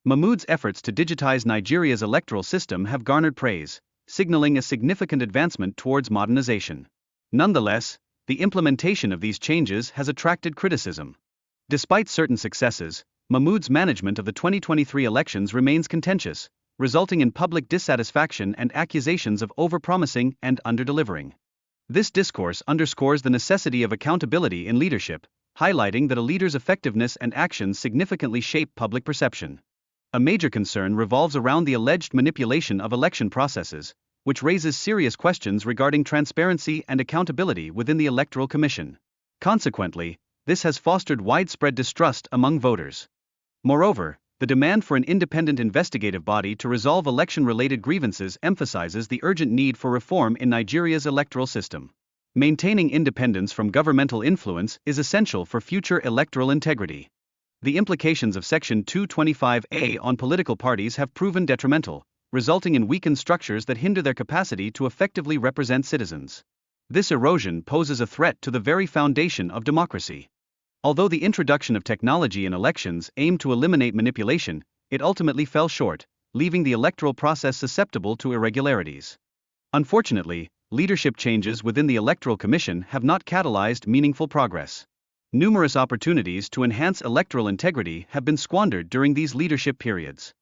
Mahmood's efforts to digitize Nigeria's electoral system have garnered praise, signaling a significant advancement towards modernization. Nonetheless, the implementation of these changes has attracted criticism. Despite certain successes, Mahmood's management of the 2023 elections remains contentious, resulting in public dissatisfaction and accusations of overpromising and underdelivering. This discourse underscores the necessity of accountability in leadership, highlighting that a leader's effectiveness and actions significantly shape public perception. A major concern revolves around the alleged manipulation of election processes, which raises serious questions regarding transparency and accountability within the Electoral Commission. Consequently, this has fostered widespread distrust among voters. Moreover, the demand for an independent investigative body to resolve election-related grievances emphasizes the urgent need for reform in Nigeria's electoral system. Maintaining independence from governmental influence is essential for future electoral integrity. The implications of Section 225A on political parties have proven detrimental, resulting in weakened structures that hinder their capacity to effectively represent citizens. This erosion poses a threat to the very foundation of democracy. Although the introduction of technology in elections aimed to eliminate manipulation, it ultimately fell short, leaving the electoral process susceptible to irregularities. Unfortunately, leadership changes within the Electoral Commission have not catalyzed meaningful progress. Numerous opportunities to enhance electoral integrity have been squandered during these leadership periods.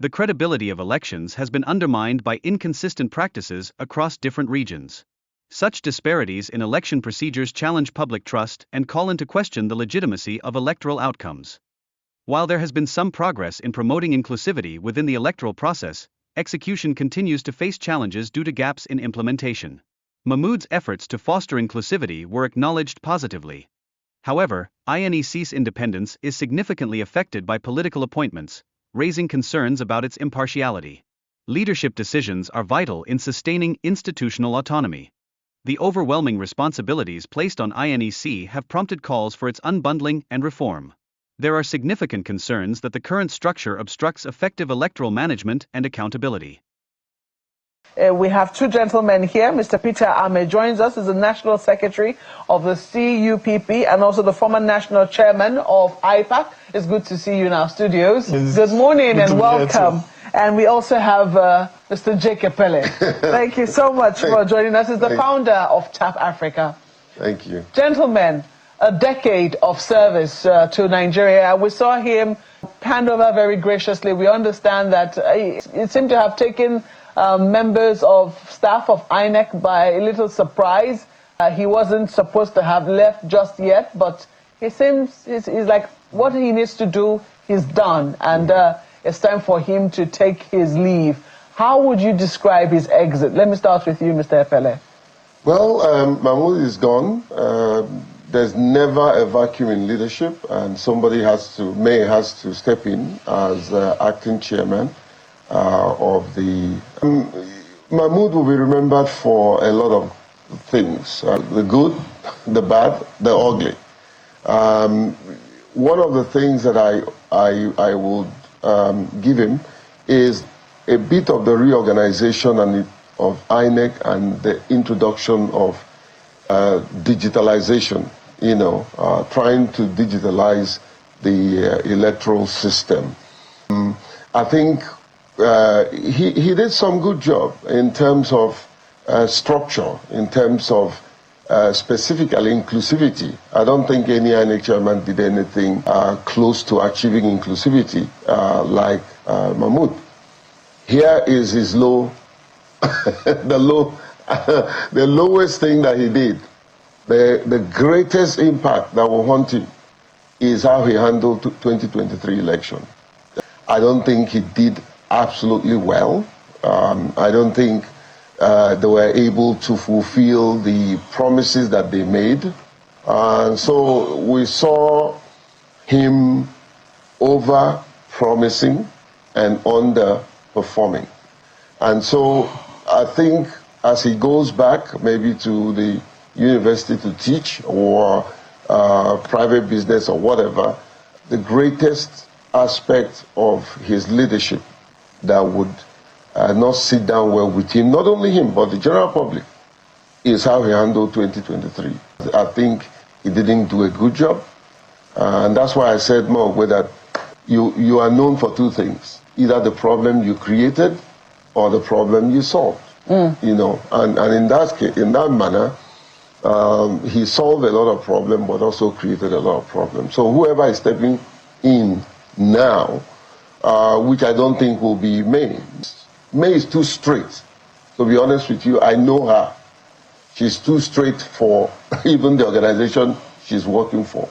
The credibility of elections has been undermined by inconsistent practices across different regions. Such disparities in election procedures challenge public trust and call into question the legitimacy of electoral outcomes. While there has been some progress in promoting inclusivity within the electoral process, execution continues to face challenges due to gaps in implementation. Mahmood's efforts to foster inclusivity were acknowledged positively. However, INEC's independence is significantly affected by political appointments, raising concerns about its impartiality. Leadership decisions are vital in sustaining institutional autonomy. The overwhelming responsibilities placed on INEC have prompted calls for its unbundling and reform. There are significant concerns that the current structure obstructs effective electoral management and accountability. We have two gentlemen here. Mr. Epelle Ameh joins us as the National Secretary of the CUPP and also the former National Chairman of IPAC. It's good to see you in our studios. Good morning and welcome. And we also have Mr. Epelle. Thank you so much for joining us. He's the founder of TAP Africa. Thank you. Gentlemen, a decade of service to Nigeria. We saw him hand over very graciously. We understand that it seemed to have taken members of staff of INEC by a little surprise. He wasn't supposed to have left just yet, but he seems he's like what he needs to do, he's done. And it's time for him to take his leave. How would you describe his exit? Let me start with you, Mr. Epelle. Well, Mahmood is gone. There's never a vacuum in leadership, and somebody has to step in as acting chairman of the... Mahmood will be remembered for a lot of things, the good, the bad, the ugly. One of the things that I would give him is a bit of the reorganization of INEC and the introduction of digitalization, trying to digitalize the electoral system. I think he did some good job in terms of structure, in terms of specifically inclusivity. I don't think any INEC chairman did anything close to achieving inclusivity like Mahmood. Here is his low, the lowest thing that he did. The greatest impact that will haunt him is how he handled the 2023 election. I don't think he did absolutely well. I don't think they were able to fulfill the promises that they made. So we saw him over-promising and underperforming. And so I think as he goes back maybe to the university to teach or private business or whatever, the greatest aspect of his leadership that would not sit down well with him, not only him, but the general public, is how he handled 2023. I think he didn't do a good job. And that's why I said more that you are known for two things: either the problem you created or the problem you solved. You know, and in that case, in that manner, he solved a lot of problems, but also created a lot of problems. So whoever is stepping in now, which I don't think will be May. May is too straight. To be honest with you, I know her. She's too straight for even the organization she's working for.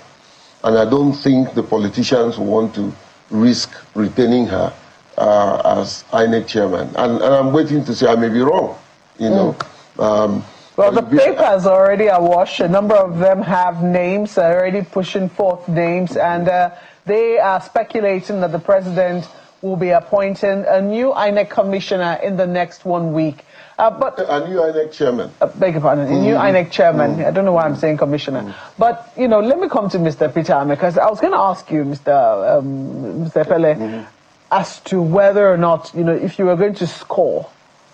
And I don't think the politicians want to risk retaining her as INEC chairman. And I'm waiting to say I may be wrong, you know. Well, the papers are already awash. A number of them have names, already pushing forth names, and they are speculating that the president will be appointing a new INEC commissioner in the next 1 week. But a new INEC chairman. Beg your pardon, a new INEC chairman. I don't know why I'm saying commissioner. But, you know, let me come to Mr. Peter Ameh, because I was going to ask you, Mr. Epelle, as to whether or not, you know, if you were going to score,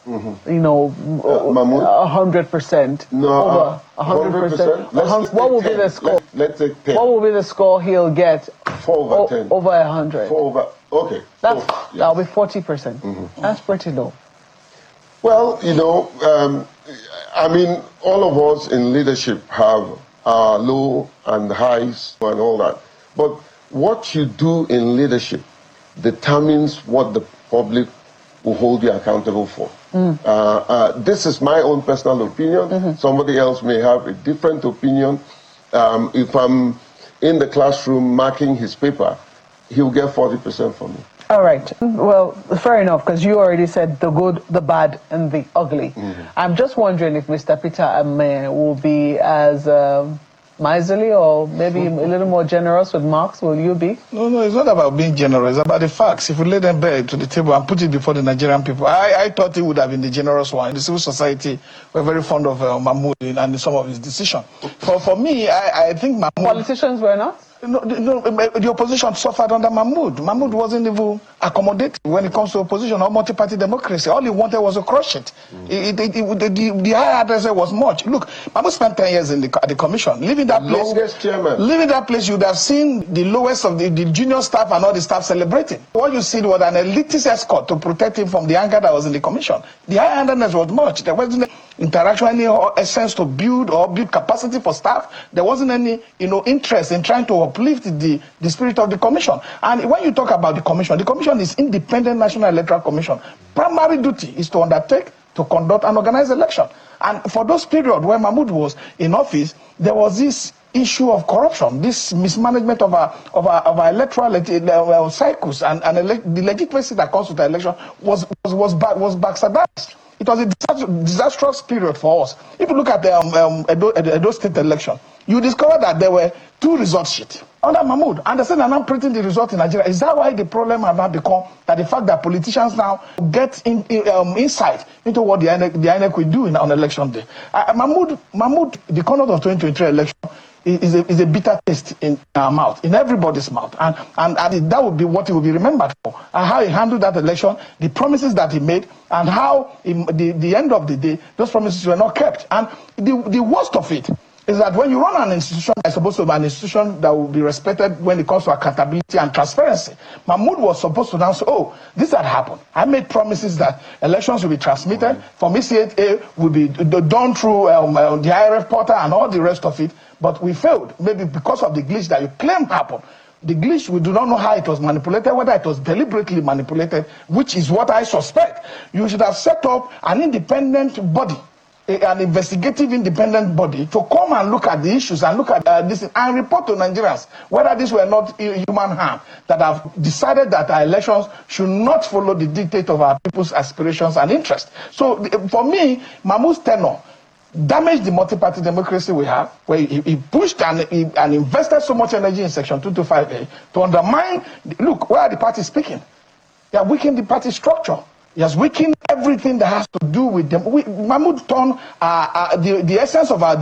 you know, 100%. No, over 100%. What will be the score? Let's take 10. What will be the score he'll get? 4 over 10. Over 100. 4 over, okay. That'll be 40%. That's pretty low. Well, you know, I mean, all of us in leadership have low and highs and all that. But what you do in leadership determines what the public will hold you accountable for. This is my own personal opinion. Somebody else may have a different opinion. If I'm in the classroom marking his paper, he'll get 40% from me. All right. Well, fair enough, because you already said the good, the bad, and the ugly. I'm just wondering if Mr. Peter Ameh will be as miserly or maybe a little more generous with marks. Will you be? No, it's not about being generous. It's about the facts. If we lay them bare to the table and put it before the Nigerian people, I thought he would have been the generous one. The civil society were very fond of Mahmood and some of his decisions. For me, I think Mahmood... Politicians were not? No, the opposition suffered under Mahmood. Mahmood wasn't even accommodated when it comes to opposition or multi-party democracy. All he wanted was to crush it. The high adversary was much. Look, Mahmood spent 10 years at the commission. Leaving that place, longest chairman. Leaving that place, you would have seen the lowest of the junior staff and all the staff celebrating. What you see was an elitist escort to protect him from the anger that was in the commission. The high-handedness was much. There wasn't interaction, any essence to build capacity for staff. There wasn't any, interest in trying to uplift the spirit of the commission. And when you talk about the commission is independent National Electoral Commission. Primary duty is to undertake, to conduct and organize election. And for those periods when Mahmood was in office, there was this issue of corruption, this mismanagement of our electoral cycles, and the legitimacy that comes with the election was backslided. It was a disastrous period for us. If you look at the Edo State election, you discover that there were 2 result sheets under Mahmood. And they said, I'm not printing the result in Nigeria. Is that why the problem has now become that the fact that politicians now get insight into what the INEC will do on election day? Mahmood, the conduct of 2023 election is a bitter taste in our mouth, in everybody's mouth. And that would be what he will be remembered for. And how he handled that election, the promises that he made, and how, the end of the day, those promises were not kept. And the worst of it is that when you run an institution that's supposed to be an institution that will be respected when it comes to accountability and transparency, Mahmood was supposed to now say, oh, this had happened. I made promises that elections will be transmitted, from ECA will be done through the IRF portal and all the rest of it, but we failed, maybe because of the glitch that you claim happened. The glitch, we do not know how it was manipulated, whether it was deliberately manipulated, which is what I suspect. You should have set up an independent body, an investigative independent body, to come and look at the issues and look at this and report to Nigerians whether these were not human harm that have decided that our elections should not follow the dictate of our people's aspirations and interests. So for me, Mahmood's tenure damaged the multi-party democracy we have, where he pushed and invested so much energy in Section 225A to undermine. Look, where are the parties speaking? They have weakened the party structure. He has weakened everything that has to do with them. Mahmood turned the essence of our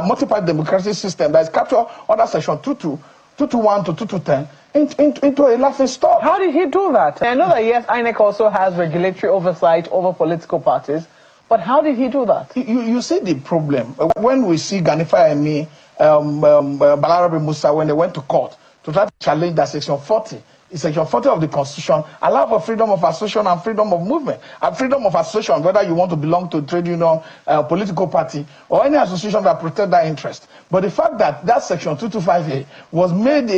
multi-party democratic system that is captured under Section 221 to 2210 into a laughing stock. How did he do that? I know that, yes, INEC also has regulatory oversight over political parties, but how did he do that? You see the problem. When we see Ganifa and Balarabe Musa, when they went to court to try to challenge that Section 40 Section 40 of the Constitution allow for freedom of association and freedom of movement. And freedom of association, whether you want to belong to a trade union, political party, or any association that protect that interest. But the fact that that Section 225A was made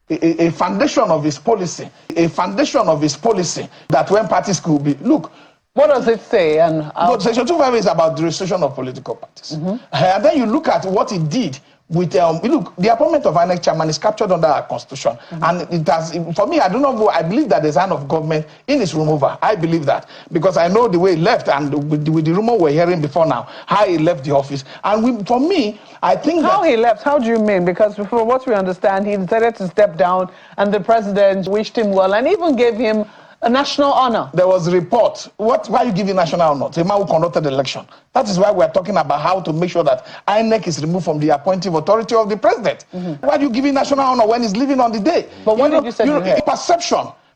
a foundation of his policy, that when parties could be, look, what does it say? And Section 225A is about the registration of political parties. And then you look at what it did with look, the appointment of INEC chairman is captured under our constitution, and it has, for me, I don't know, I believe that there's a hand of government in its removal. I believe that because I know the way he left, and with the rumor we're hearing before now, how he left the office. And for me, I think how he left. How do you mean? Because from what we understand, he decided to step down, and the president wished him well, and even gave him a national honor. There was a report. Why are you giving national honor to a man who conducted the election? That is why we're talking about how to make sure that INEC is removed from the appointive authority of the president. Why are you giving national honor when he's leaving on the day? But what did you say?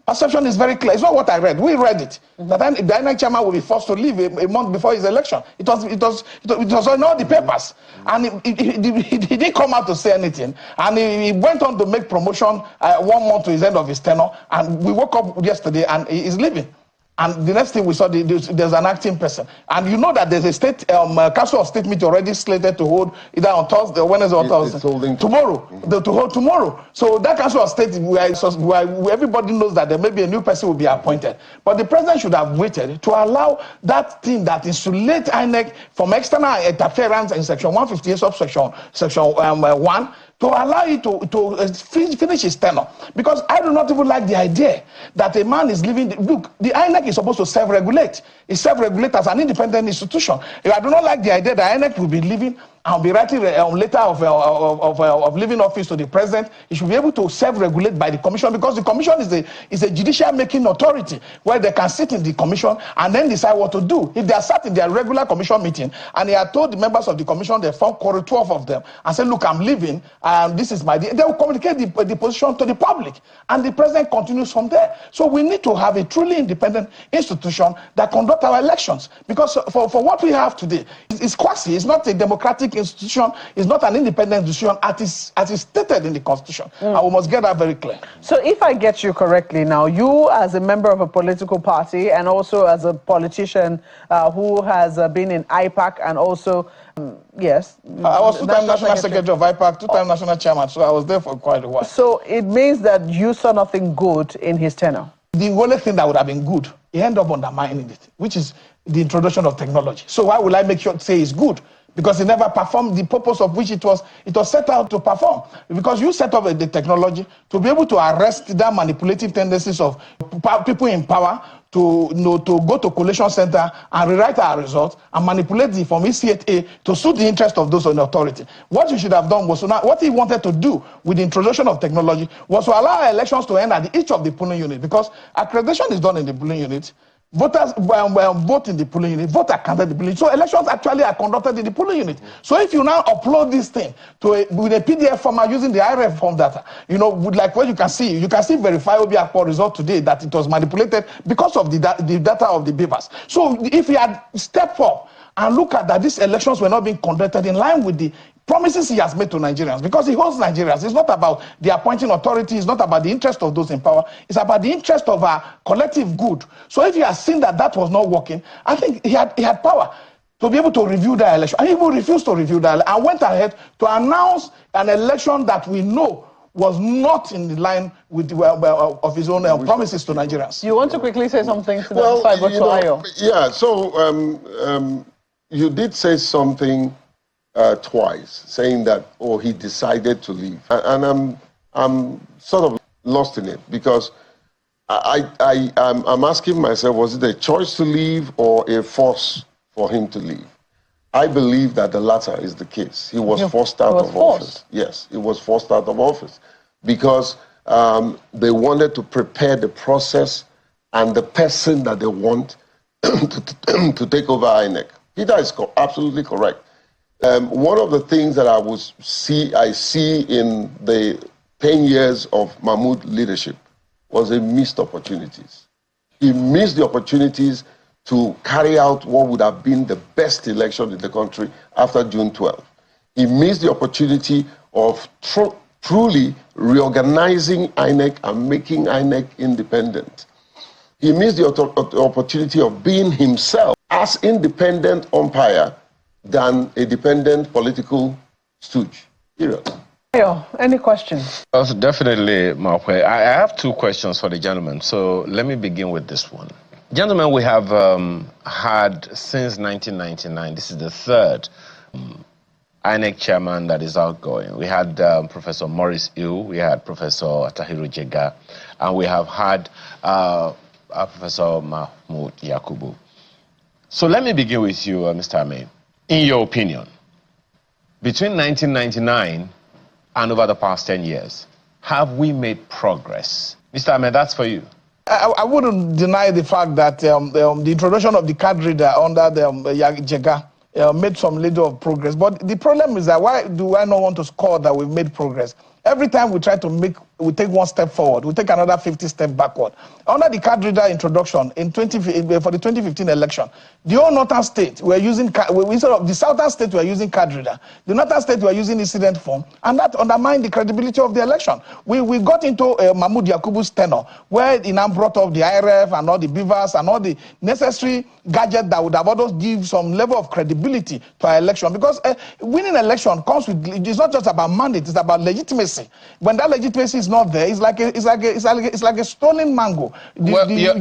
Perception is very clear. It's not what I read. We read it. That the INEC chairman will be forced to leave a month before his election. It was on all the papers. And he didn't come out to say anything. And he went on to make promotion 1 month to his end of his tenure. And we woke up yesterday and he's leaving. And the next thing we saw, there's an acting person. And you know that there's a state council of state meeting already slated to hold either on Thursday, Wednesday, or Thursday. Tomorrow. To hold tomorrow. So that council of state, everybody knows that there may be a new person will be appointed. But the president should have waited to allow that thing that insulates INEC from external interference in Section 158, subsection Section 1, to allow it to finish his tenure. Because I do not even like the idea that a man is leaving. Look, the INEC is supposed to self-regulate. It's self-regulate as an independent institution. I do not like the idea that INEC will be leaving and be writing a letter of leaving office to the president. He should be able to self-regulate by the commission, because the commission is a judicial-making authority where they can sit in the commission and then decide what to do. If they are sat in their regular commission meeting and they are told the members of the commission, they form 12 of them, and say, look, I'm leaving, and this is my deal, they will communicate the position to the public, and the president continues from there. So we need to have a truly independent institution that conduct our elections, because for what we have today, it's quasi, it's not a democratic institution, is not an independent institution as is stated in the Constitution. And we must get that very clear. So if I get you correctly now, you as a member of a political party and also as a politician who has been in IPAC and also, yes. I was two-time National Secretary of IPAC, two-time National Chairman, so I was there for quite a while. So it means that you saw nothing good in his tenure? The only thing that would have been good, he ended up undermining it, which is the introduction of technology. So why will I make sure to say it's good? Because it never performed the purpose of which it was set out to perform. Because you set up the technology to be able to arrest that manipulative tendencies of people in power to go to collation center and rewrite our results and manipulate the from ECA to suit the interest of those in authority. What you should have done was, what he wanted to do with the introduction of technology was to allow elections to end at each of the polling units, because accreditation is done in the polling unit. Voters vote in the polling unit, vote are counted in the polling unit. So elections actually are conducted in the polling unit. So if you now upload this thing with a PDF format using the IRF form data, like what you can see verify Obiakpo result today that it was manipulated because of the data of the Beavers. So if he had stepped up and look at that these elections were not being conducted in line with the promises he has made to Nigerians, because he holds Nigerians. It's not about the appointing authority, it's not about the interest of those in power, it's about the interest of our collective good. So if he has seen that was not working, I think he had power to be able to review the election. And he will refuse to review that and went ahead to announce an election that we know was not in the line with of his own promises to Nigerians. You want to quickly say something to that before I go to Ayo? Yeah, so you did say something twice, saying that, he decided to leave. And I'm sort of lost in it, because I'm asking myself, was it a choice to leave or a force for him to leave? I believe that the latter is the case. He was forced out of office. Yes, he was forced out of office because they wanted to prepare the process and the person that they want to take over INEC. Peter is absolutely correct. One of the things that I see in the 10 years of Mahmood leadership was a missed opportunities. He missed the opportunities to carry out what would have been the best election in the country after June 12th. He missed the opportunity of truly reorganizing INEC and making INEC independent. He missed the opportunity of being himself as independent umpire than a dependent political stooge. Period. Any questions? Definitely, Mahmood. I have two questions for the gentleman. So let me begin with this one. Gentlemen, we have had since 1999, this is the third INEC chairman that is outgoing. We had Professor Maurice Iu, we had Professor Tahiru Jega, and we have had Professor Mahmood Yakubu. So let me begin with you, Mr. Ameh. In your opinion, between 1999 and over the past 10 years, have we made progress? Mr. Ameh, that's for you. I wouldn't deny the fact that the introduction of the card reader under the Jega made some little of progress. But the problem is that why do I not want to score that we've made progress? Every time we try to we take one step forward, we take another 50 steps backward. Under the card reader introduction for the 2015 election, the whole northern state were using, instead of the southern state were using card reader, the northern state were using incident form, and that undermined the credibility of the election. We got into Mahmood Yakubu's tenure, where he now brought up the IRF and all the beavers and all the necessary gadgets that would have always give some level of credibility to our election. Because winning election comes with, it's not just about mandate, it's about legitimacy. When that legitimacy is not there, it's like a stolen mango. You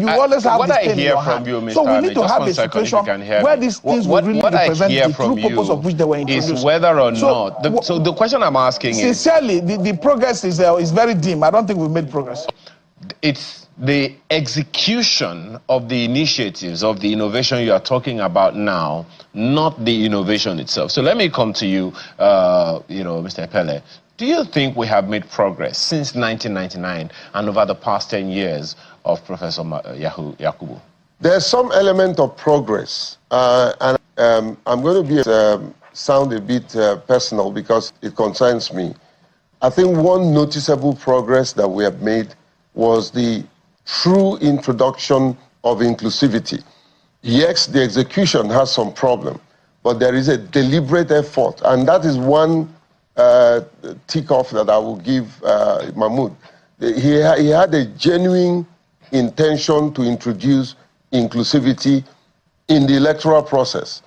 always have what this I thing in hear your from hand. you, Mr. So we need Ameh, to have a situation where these things will really represent the true purpose of which they were introduced. Is whether or not. So the question I'm asking is, sincerely, the progress is very dim. I don't think we've made progress. It's the execution of the initiatives, of the innovation you are talking about now, not the innovation itself. So let me come to you, Mr. Epelle. Do you think we have made progress since 1999 and over the past 10 years of Professor Yakubu? There's some element of progress, and I'm going to sound a bit personal because it concerns me. I think one noticeable progress that we have made was the true introduction of inclusivity. Yes, the execution has some problem, but there is a deliberate effort, and that is one tick off that I will give Mahmood. He had a genuine intention to introduce inclusivity in the electoral process,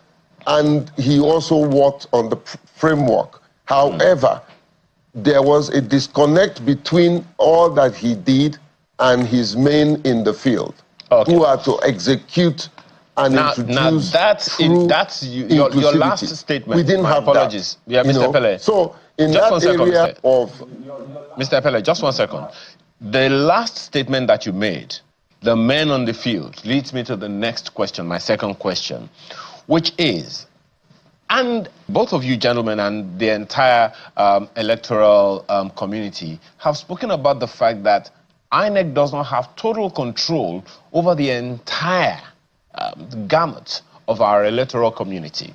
and he also worked on the framework. However, there was a disconnect between all that he did and his men in the field, who are to execute and introduce that's your last statement. We didn't have apologies. That, yeah, Mr. Epelle. So in just that area of... Mr. Epelle, just 1 second. The last statement that you made, the men on the field, leads me to the next question, my second question, which is, and both of you gentlemen and the entire electoral community have spoken about the fact that INEC does not have total control over the entire gamut of our electoral community.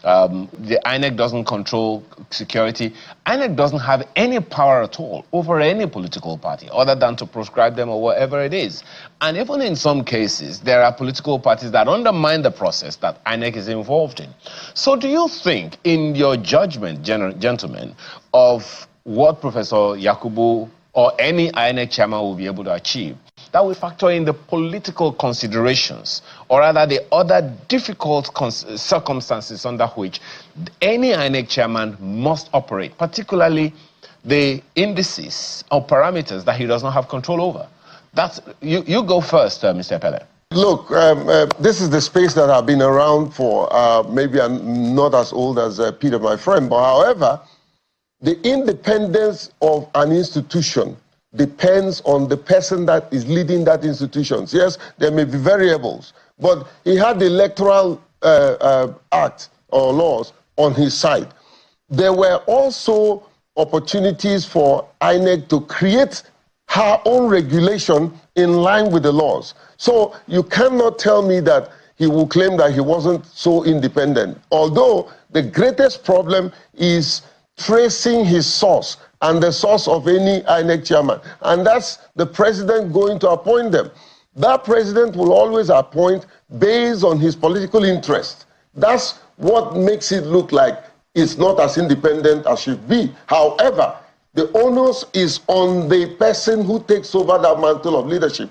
The INEC doesn't control security. INEC doesn't have any power at all over any political party other than to proscribe them or whatever it is. And even in some cases, there are political parties that undermine the process that INEC is involved in. So do you think, in your judgment, gentlemen, of what Professor Yakubu or any INEC chairman will be able to achieve, that will factor in the political considerations, or rather the other difficult circumstances under which any INEC chairman must operate, particularly the indices or parameters that he does not have control over? That's, you go first, Mr. Epelle. Look, this is the space that I've been around for. Maybe I'm not as old as Peter, my friend, but however, the independence of an institution depends on the person that is leading that institution. Yes, there may be variables, but he had the electoral act or laws on his side. There were also opportunities for INEC to create her own regulation in line with the laws. So you cannot tell me that he will claim that he wasn't so independent. Although the greatest problem is tracing his source and the source of any INEC chairman. And that's the president going to appoint them. That president will always appoint based on his political interest. That's what makes it look like it's not as independent as should be. However, The onus is on the person who takes over that mantle of leadership.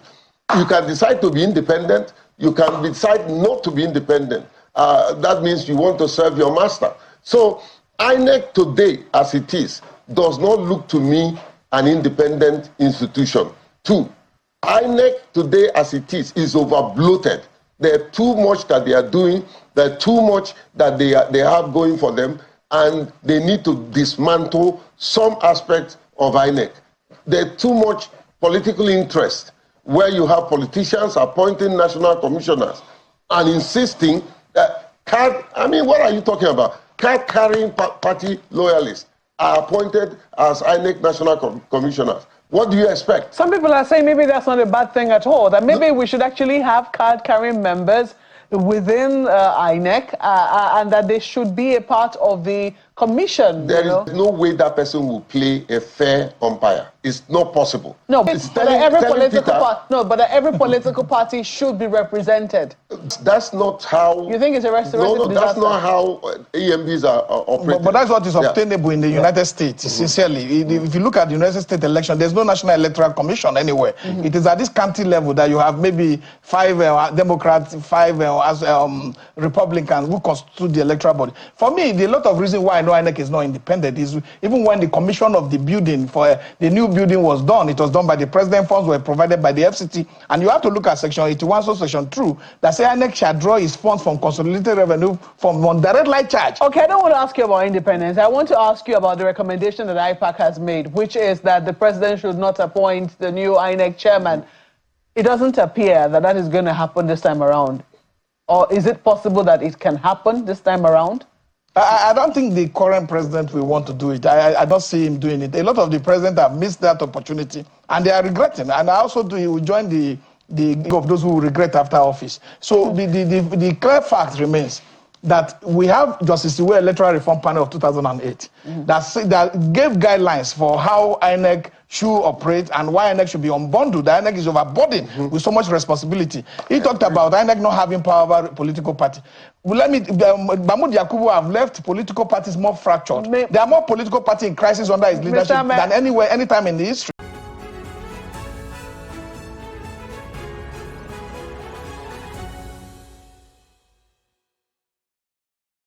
You can decide to be independent. You can decide not to be independent. That means you want to serve your master. So INEC today, as it is, does not look to me an independent institution. 2, INEC today, as it is over-bloated. There's too much that they are doing. There's too much that they have going for them, and they need to dismantle some aspects of INEC. There's too much political interest, where you have politicians appointing national commissioners and insisting that what are you talking about? Card-carrying party loyalists are appointed as INEC national commissioners. What do you expect? Some people are saying maybe that's not a bad thing at all, that maybe we should actually have card-carrying members within INEC and that they should be a part of the commission. There is no way that person will play a fair umpire. It's not possible. No, but every political party should be represented. That's not how... You think it's a recipe? No, that's not how AMBs are operating. But that's what is obtainable in the United States, sincerely. If you look at the United States election, there's no National Electoral Commission anywhere. It is at this county level that you have maybe 5 Democrats, 5 Republicans who constitute the electoral body. For me, a lot of reasons why I know INEC is not independent is even when the commission of the building for the new building was done, it was done by the president. Funds were provided by the FCT, and you have to look at section 81, so section 2, that say INEC shall draw its funds from consolidated revenue from one direct line charge. Okay, I don't want to ask you about independence. I want to ask you about the recommendation that IPAC has made, which is that the president should not appoint the new INEC chairman. It doesn't appear that that is going to happen this time around. Or is it possible that it can happen this time around? I don't think the current president will want to do it. I don't see him doing it. A lot of the presidents have missed that opportunity, and they are regretting. And I also do. He will join the group of those who regret after office. So the clear fact remains that we have Justice Iwe Electoral Reform Panel of 2008 that gave guidelines for how INEC should operate and why INEC should be unbundled. The INEC is overburdened with so much responsibility. He talked about INEC not having power over political party. Well, Mahmood Yakubu have left political parties more fractured. There are more political parties in crisis under his leadership than anytime in the history.